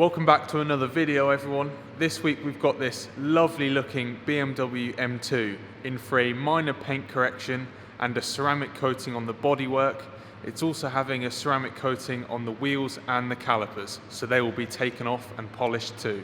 Welcome back to another video, everyone. This week we've got this lovely looking BMW M2 in for a minor paint correction and a ceramic coating on the bodywork. It's also having a ceramic coating on the wheels and the calipers, so they will be taken off and polished too.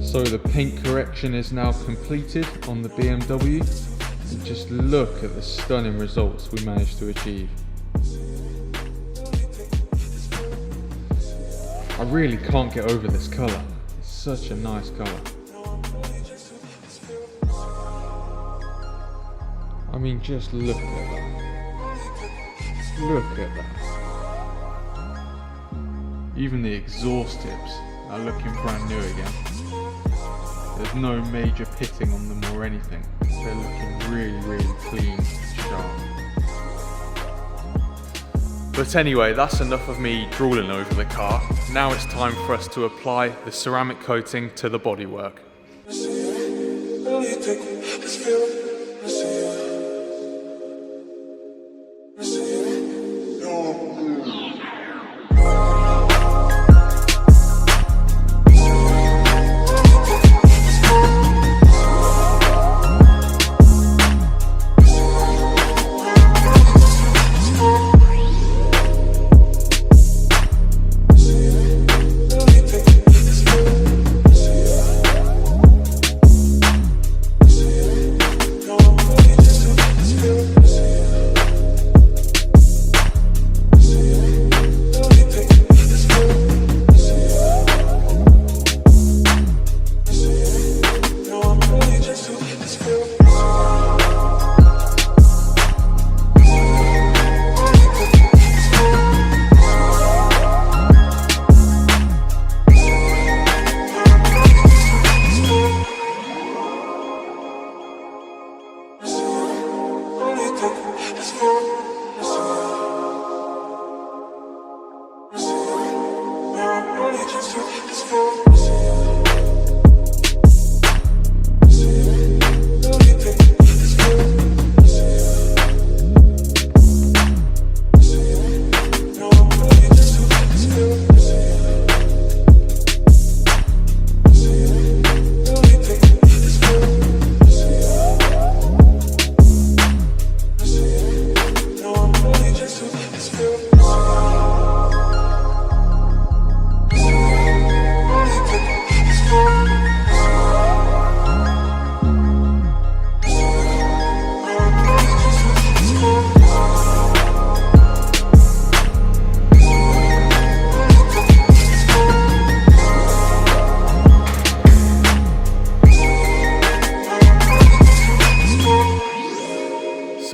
So the paint correction is now completed on the BMW, and just look at the stunning results we managed to achieve. I really can't get over this colour, it's such a nice colour. I mean, just look at that. Look at that. Even the exhaust tips are looking brand new again. There's no major pitting on them or anything. They're looking really, really clean and sharp. But anyway, that's enough of me drooling over the car. Now it's time for us to apply the ceramic coating to the bodywork.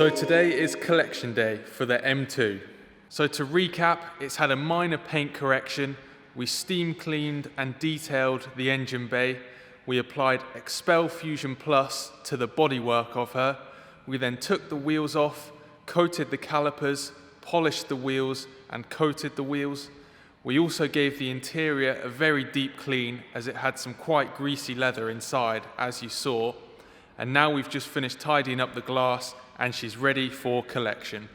So today is collection day for the M2. So to recap, it's had a minor paint correction. We steam cleaned and detailed the engine bay. We applied Xpel Fusion Plus to the bodywork of her. We then took the wheels off, coated the calipers, polished the wheels and coated the wheels. We also gave the interior a very deep clean as it had some quite greasy leather inside, as you saw. And now we've just finished tidying up the glass and she's ready for collection.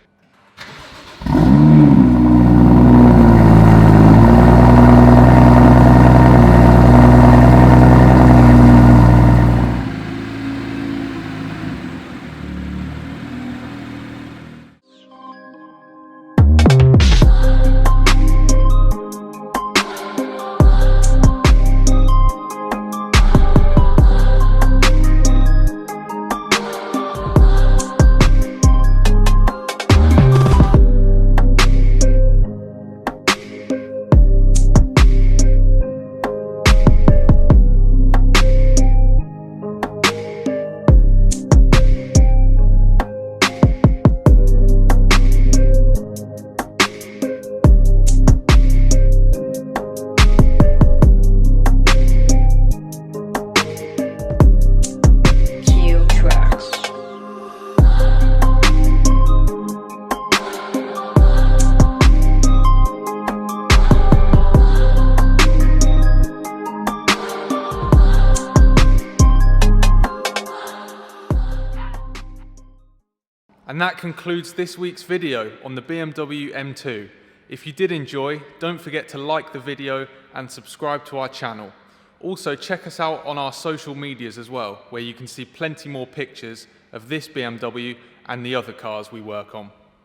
And that concludes this week's video on the BMW M2. If you did enjoy, don't forget to like the video and subscribe to our channel. Also check us out on our social medias as well, where you can see plenty more pictures of this BMW and the other cars we work on.